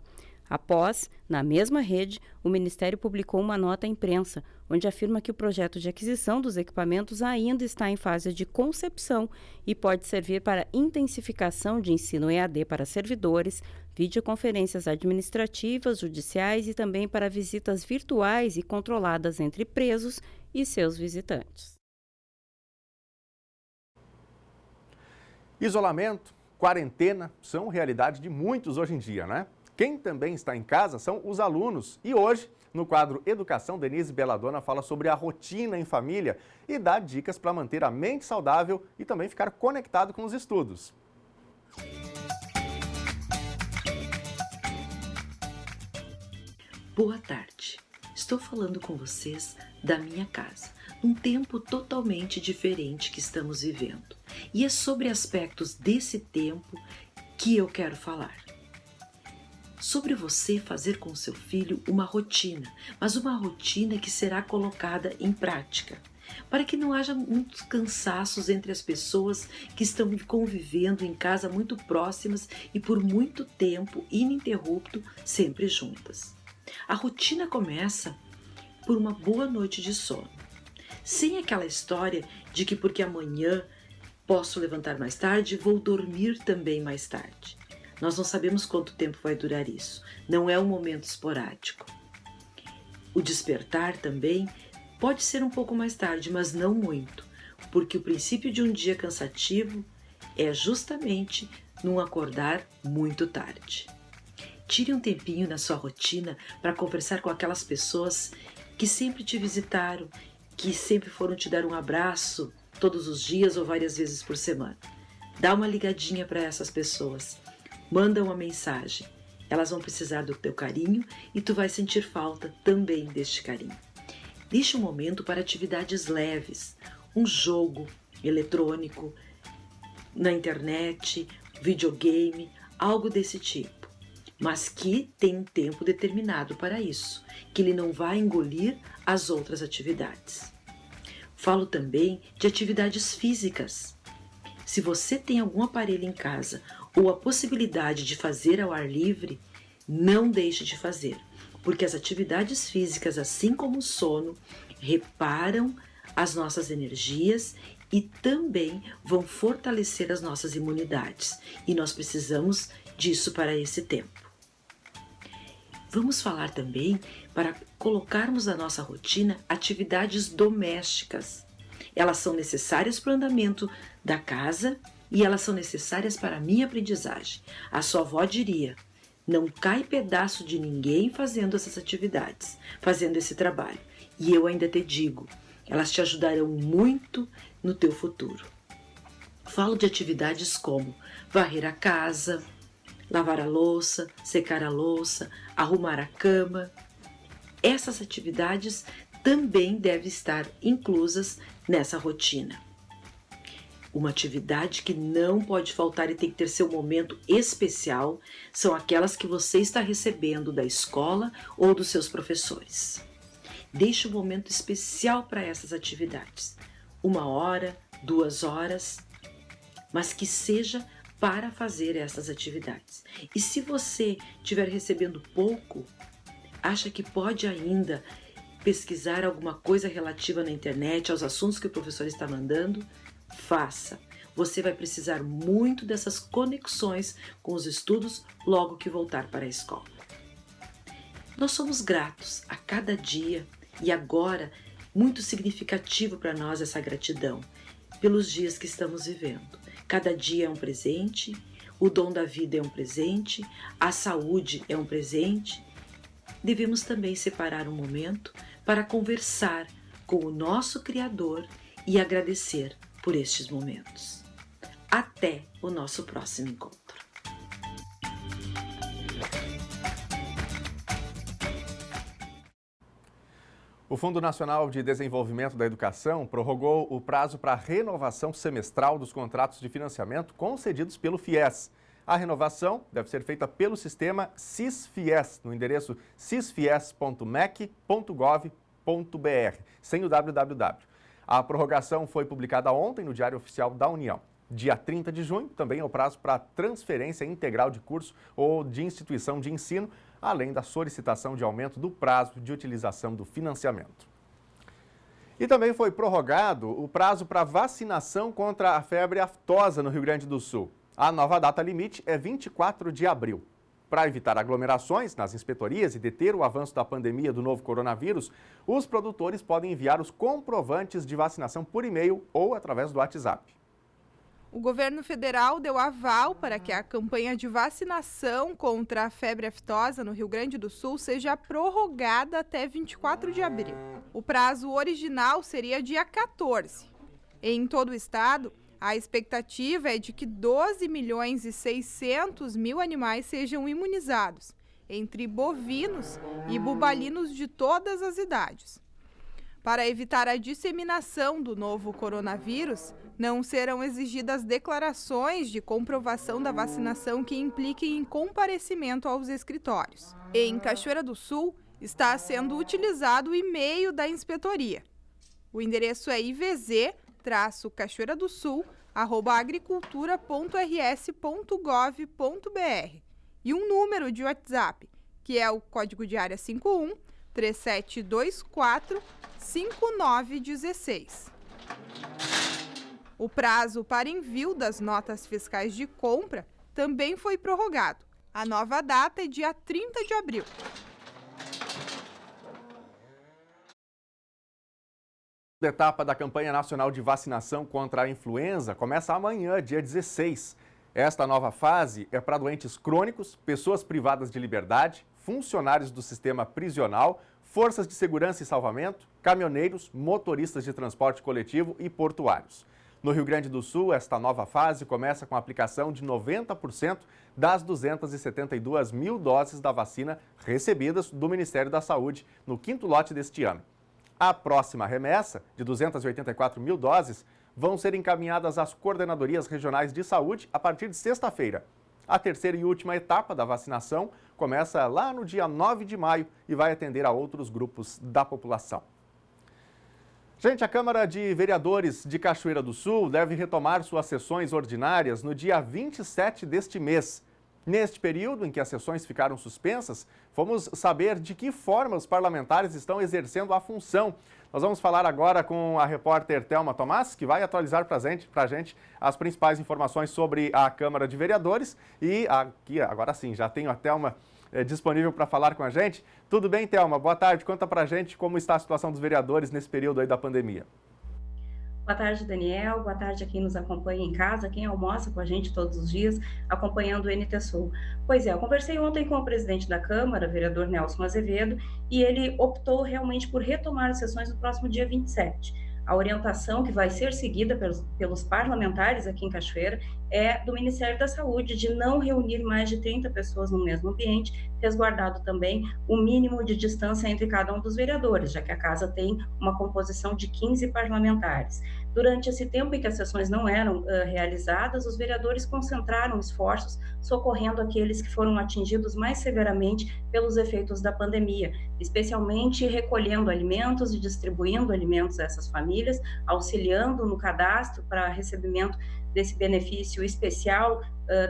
Após, na mesma rede, o Ministério publicou uma nota à imprensa, onde afirma que o projeto de aquisição dos equipamentos ainda está em fase de concepção e pode servir para intensificação de ensino EAD para servidores, videoconferências administrativas, judiciais e também para visitas virtuais e controladas entre presos e seus visitantes. Isolamento, quarentena são realidade de muitos hoje em dia, né? Quem também está em casa são os alunos. E hoje, no quadro Educação, Denise Belladonna fala sobre a rotina em família e dá dicas para manter a mente saudável e também ficar conectado com os estudos. Boa tarde. Estou falando com vocês da minha casa, num tempo totalmente diferente que estamos vivendo. E é sobre aspectos desse tempo que eu quero falar. Sobre você fazer com seu filho uma rotina, mas uma rotina que será colocada em prática, para que não haja muitos cansaços entre as pessoas que estão convivendo em casa muito próximas e por muito tempo ininterrupto, sempre juntas. A rotina começa por uma boa noite de sono, sem aquela história de que porque amanhã posso levantar mais tarde, vou dormir também mais tarde. Nós não sabemos quanto tempo vai durar isso, não é um momento esporádico. O despertar também pode ser um pouco mais tarde, mas não muito, porque o princípio de um dia cansativo é justamente num acordar muito tarde. Tire um tempinho na sua rotina para conversar com aquelas pessoas que sempre te visitaram, que sempre foram te dar um abraço todos os dias ou várias vezes por semana. Dá uma ligadinha para essas pessoas, manda uma mensagem. Elas vão precisar do teu carinho e tu vai sentir falta também deste carinho. Deixe um momento para atividades leves, um jogo eletrônico, na internet, videogame, algo desse tipo. Mas que tem um tempo determinado para isso, que ele não vai engolir as outras atividades. Falo também de atividades físicas. Se você tem algum aparelho em casa ou a possibilidade de fazer ao ar livre, não deixe de fazer, porque as atividades físicas, assim como o sono, reparam as nossas energias e também vão fortalecer as nossas imunidades. E nós precisamos disso para esse tempo. Vamos falar também para colocarmos na nossa rotina atividades domésticas. Elas são necessárias para o andamento da casa e elas são necessárias para a minha aprendizagem. A sua avó diria: não cai pedaço de ninguém fazendo essas atividades, fazendo esse trabalho. E eu ainda te digo, elas te ajudarão muito no teu futuro. Falo de atividades como varrer a casa, lavar a louça, secar a louça, arrumar a cama. Essas atividades também devem estar inclusas nessa rotina. Uma atividade que não pode faltar e tem que ter seu momento especial são aquelas que você está recebendo da escola ou dos seus professores. Deixe um momento especial para essas atividades. 1 hora, 2 horas, mas que seja para fazer essas atividades. E se você estiver recebendo pouco, acha que pode ainda pesquisar alguma coisa relativa na internet, aos assuntos que o professor está mandando, faça. Você vai precisar muito dessas conexões com os estudos logo que voltar para a escola. Nós somos gratos a cada dia e agora muito significativo para nós essa gratidão pelos dias que estamos vivendo. Cada dia é um presente, o dom da vida é um presente, a saúde é um presente. Devemos também separar um momento para conversar com o nosso Criador e agradecer por estes momentos. Até o nosso próximo encontro. O Fundo Nacional de Desenvolvimento da Educação prorrogou o prazo para a renovação semestral dos contratos de financiamento concedidos pelo FIES. A renovação deve ser feita pelo sistema SIS-FIES, no endereço sisfies.mec.gov.br, sem o www. A prorrogação foi publicada ontem no Diário Oficial da União. Dia 30 de junho também é o prazo para transferência integral de curso ou de instituição de ensino, além da solicitação de aumento do prazo de utilização do financiamento. E também foi prorrogado o prazo para vacinação contra a febre aftosa no Rio Grande do Sul. A nova data limite é 24 de abril. Para evitar aglomerações nas inspetorias e deter o avanço da pandemia do novo coronavírus, os produtores podem enviar os comprovantes de vacinação por e-mail ou através do WhatsApp. O governo federal deu aval para que a campanha de vacinação contra a febre aftosa no Rio Grande do Sul seja prorrogada até 24 de abril. O prazo original seria dia 14. Em todo o estado, a expectativa é de que 12.600.000 animais sejam imunizados entre bovinos e bubalinos de todas as idades. Para evitar a disseminação do novo coronavírus, não serão exigidas declarações de comprovação da vacinação que impliquem em comparecimento aos escritórios. Em Cachoeira do Sul, está sendo utilizado o e-mail da inspetoria. O endereço é ivz-cachoeiradosul@agricultura.rs.gov.br e um número de WhatsApp, que é o código de área 51 3724 5916. O prazo para envio das notas fiscais de compra também foi prorrogado. A nova data é dia 30 de abril. A etapa da campanha nacional de vacinação contra a influenza começa amanhã, dia 16. Esta nova fase é para doentes crônicos, pessoas privadas de liberdade, funcionários do sistema prisional, forças de segurança e salvamento, caminhoneiros, motoristas de transporte coletivo e portuários. No Rio Grande do Sul, esta nova fase começa com a aplicação de 90% das 272 mil doses da vacina recebidas do Ministério da Saúde no 5º lote deste ano. A próxima remessa, de 284 mil doses, vão ser encaminhadas às coordenadorias regionais de saúde a partir de sexta-feira. A terceira e última etapa da vacinação começa lá no dia 9 de maio e vai atender a outros grupos da população. Gente, a Câmara de Vereadores de Cachoeira do Sul deve retomar suas sessões ordinárias no dia 27 deste mês. Neste período em que as sessões ficaram suspensas, fomos saber de que forma os parlamentares estão exercendo a função. Nós vamos falar agora com a repórter Thelma Tomás, que vai atualizar para a gente as principais informações sobre a Câmara de Vereadores. E aqui, agora sim, já tenho a Thelma disponível para falar com a gente. Tudo bem, Thelma? Boa tarde. Conta para a gente como está a situação dos vereadores nesse período aí da pandemia. Boa tarde, Daniel. Boa tarde a quem nos acompanha em casa, quem almoça com a gente todos os dias, acompanhando o NT Sul. Pois é, eu conversei ontem com o presidente da Câmara, vereador Nelson Azevedo, e ele optou realmente por retomar as sessões no próximo dia 27. A orientação que vai ser seguida pelos parlamentares aqui em Cachoeira é do Ministério da Saúde de não reunir mais de 30 pessoas no mesmo ambiente, resguardado também o mínimo de distância entre cada um dos vereadores, já que a casa tem uma composição de 15 parlamentares. Durante esse tempo em que as sessões não eram realizadas, os vereadores concentraram esforços socorrendo aqueles que foram atingidos mais severamente pelos efeitos da pandemia, especialmente recolhendo alimentos e distribuindo alimentos a essas famílias, auxiliando no cadastro para recebimento desse benefício especial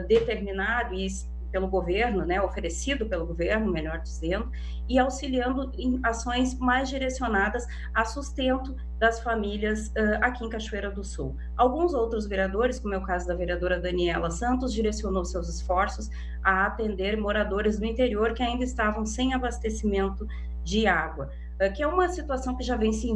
determinado e pelo governo, né, oferecido pelo governo, melhor dizendo, e auxiliando em ações mais direcionadas a sustento das famílias aqui em Cachoeira do Sul. Alguns outros vereadores, como é o caso da vereadora Daniela Santos, direcionou seus esforços a atender moradores do interior que ainda estavam sem abastecimento de água, que é uma situação que já vem se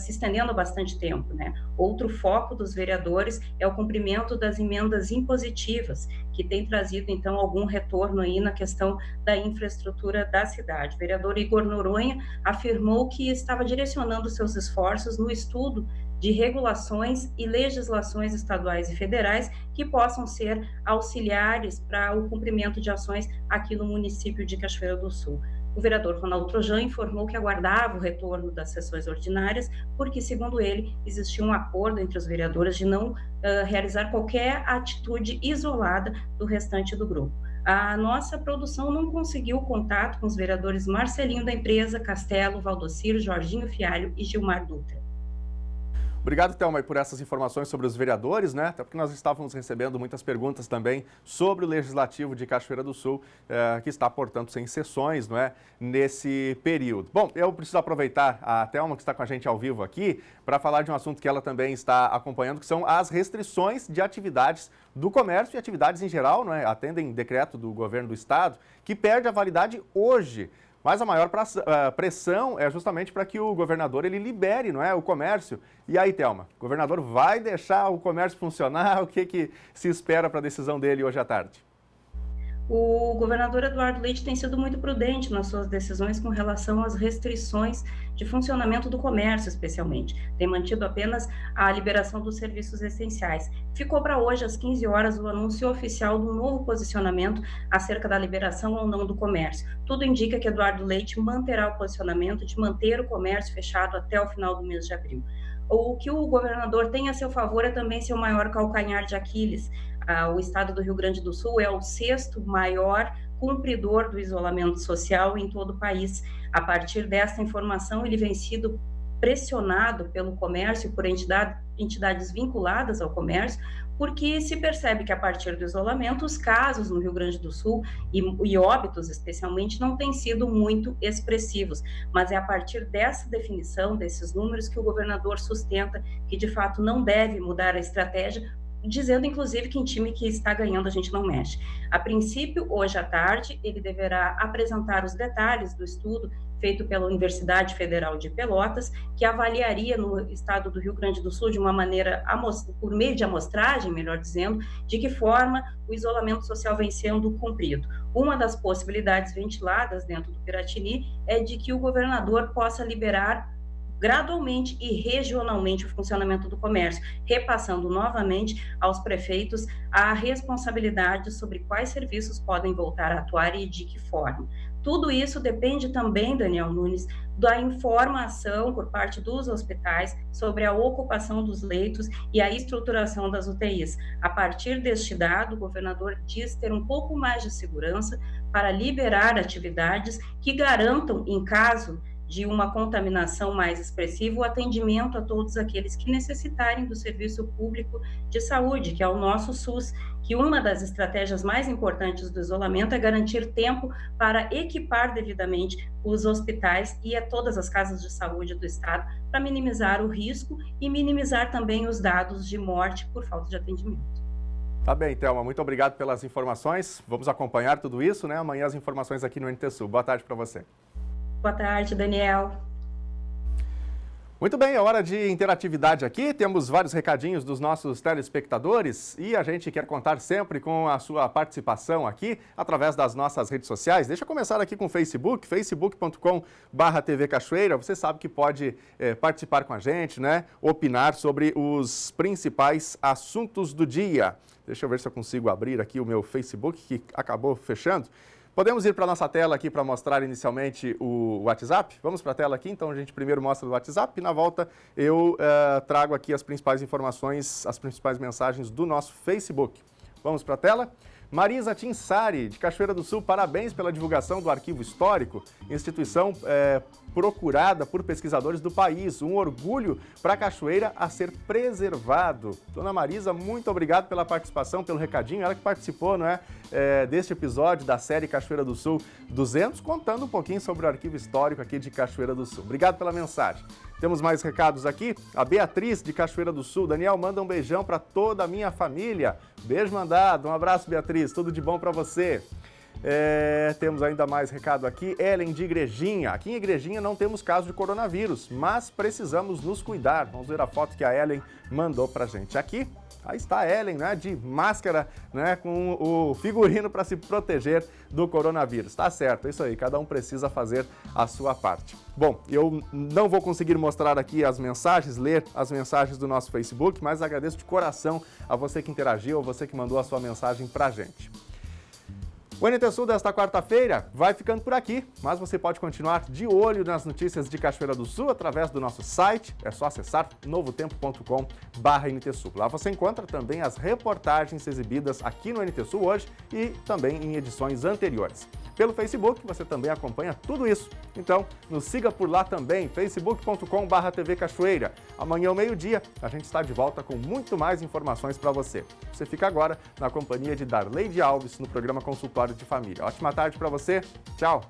estendendo há bastante tempo, né? Outro foco dos vereadores é o cumprimento das emendas impositivas, que tem trazido, então, algum retorno aí na questão da infraestrutura da cidade. O vereador Igor Noronha afirmou que estava direcionando seus esforços no estudo de regulações e legislações estaduais e federais que possam ser auxiliares para o cumprimento de ações aqui no município de Cachoeira do Sul. O vereador Ronaldo Trojan informou que aguardava o retorno das sessões ordinárias, porque, segundo ele, existia um acordo entre os vereadores de não realizar qualquer atitude isolada do restante do grupo. A nossa produção não conseguiu contato com os vereadores Marcelinho da Empresa, Castelo, Valdocir, Jorginho Fialho e Gilmar Dutra. Obrigado, Thelma, por essas informações sobre os vereadores, né? Até porque nós estávamos recebendo muitas perguntas também sobre o Legislativo de Cachoeira do Sul, que está, portanto, sem sessões, não é? Nesse período. Bom, eu preciso aproveitar a Thelma, que está com a gente ao vivo aqui, para falar de um assunto que ela também está acompanhando, que são as restrições de atividades do comércio e atividades em geral, não é? Atendem decreto do governo do estado, que perde a validade hoje. Mas a maior pressão é justamente para que o governador ele libere, não é, o comércio. E aí, Thelma, o governador vai deixar o comércio funcionar? O que se espera para a decisão dele hoje à tarde? O governador Eduardo Leite tem sido muito prudente nas suas decisões com relação às restrições de funcionamento do comércio, especialmente. Tem mantido apenas a liberação dos serviços essenciais. Ficou para hoje, às 15 horas, o anúncio oficial do novo posicionamento acerca da liberação ou não do comércio. Tudo indica que Eduardo Leite manterá o posicionamento de manter o comércio fechado até o final do mês de abril. O que o governador tem a seu favor é também seu maior calcanhar de Aquiles. O estado do Rio Grande do Sul é o 6º maior cumpridor do isolamento social em todo o país. A partir dessa informação, ele vem sido pressionado pelo comércio, por entidades vinculadas ao comércio, porque se percebe que a partir do isolamento, os casos no Rio Grande do Sul, e óbitos especialmente, não têm sido muito expressivos. Mas é a partir dessa definição, desses números, que o governador sustenta que, de fato, não deve mudar a estratégia, dizendo, inclusive, que em time que está ganhando a gente não mexe. A princípio, hoje à tarde, ele deverá apresentar os detalhes do estudo feito pela Universidade Federal de Pelotas, que avaliaria no estado do Rio Grande do Sul de uma maneira, por meio de amostragem, melhor dizendo, de que forma o isolamento social vem sendo cumprido. Uma das possibilidades ventiladas dentro do Piratini é de que o governador possa liberar gradualmente e regionalmente o funcionamento do comércio, repassando novamente aos prefeitos a responsabilidade sobre quais serviços podem voltar a atuar e de que forma. Tudo isso depende também, Daniel Nunes, da informação por parte dos hospitais sobre a ocupação dos leitos e a estruturação das UTIs. A partir deste dado, o governador diz ter um pouco mais de segurança para liberar atividades que garantam, em caso de uma contaminação mais expressiva, o atendimento a todos aqueles que necessitarem do serviço público de saúde, que é o nosso SUS, que uma das estratégias mais importantes do isolamento é garantir tempo para equipar devidamente os hospitais e a todas as casas de saúde do estado, para minimizar o risco e minimizar também os dados de morte por falta de atendimento. Tá bem, Thelma, muito obrigado pelas informações. Vamos acompanhar tudo isso, né? Amanhã as informações aqui no NT Sul. Boa tarde para você. Boa tarde, Daniel. Muito bem, é hora de interatividade aqui. Temos vários recadinhos dos nossos telespectadores e a gente quer contar sempre com a sua participação aqui através das nossas redes sociais. Deixa eu começar aqui com o Facebook, facebook.com/TV Cachoeira. Você sabe que pode participar com a gente, né? Opinar sobre os principais assuntos do dia. Deixa eu ver se eu consigo abrir aqui o meu Facebook, que acabou fechando. Podemos ir para a nossa tela aqui para mostrar inicialmente o WhatsApp? Vamos para a tela aqui, então a gente primeiro mostra o WhatsApp e na volta eu trago aqui as principais informações, as principais mensagens do nosso Facebook. Vamos para a tela? Marisa Tinsari, de Cachoeira do Sul, parabéns pela divulgação do Arquivo Histórico, instituição procurada por pesquisadores do país. Um orgulho para a Cachoeira a ser preservado. Dona Marisa, muito obrigado pela participação, pelo recadinho. Ela que participou, não é, deste episódio da série Cachoeira do Sul 200, contando um pouquinho sobre o Arquivo Histórico aqui de Cachoeira do Sul. Obrigado pela mensagem. Temos mais recados aqui. A Beatriz, de Cachoeira do Sul. Daniel, manda um beijão para toda a minha família. Beijo mandado. Um abraço, Beatriz. Tudo de bom para você. Temos ainda mais recado aqui. Ellen, de Igrejinha. Aqui em Igrejinha não temos caso de coronavírus, mas precisamos nos cuidar. Vamos ver a foto que a Ellen mandou pra gente. Aqui, aí está a Ellen, né, de máscara, né, com o figurino para se proteger do coronavírus. Tá certo, é isso aí. Cada um precisa fazer a sua parte. Bom, eu não vou conseguir mostrar aqui as mensagens, ler as mensagens do nosso Facebook, mas agradeço de coração a você que interagiu, a você que mandou a sua mensagem pra gente. O NT Sul desta quarta-feira vai ficando por aqui, mas você pode continuar de olho nas notícias de Cachoeira do Sul através do nosso site. É só acessar novotempo.com/NT Sul. Lá você encontra também as reportagens exibidas aqui no NT Sul hoje e também em edições anteriores. Pelo Facebook você também acompanha tudo isso. Então, nos siga por lá também, facebook.com/TV Cachoeira. Amanhã ao meio-dia a gente está de volta com muito mais informações para você. Você fica agora na companhia de Darleide Alves no programa Consultório de Família. Ótima tarde para você. Tchau.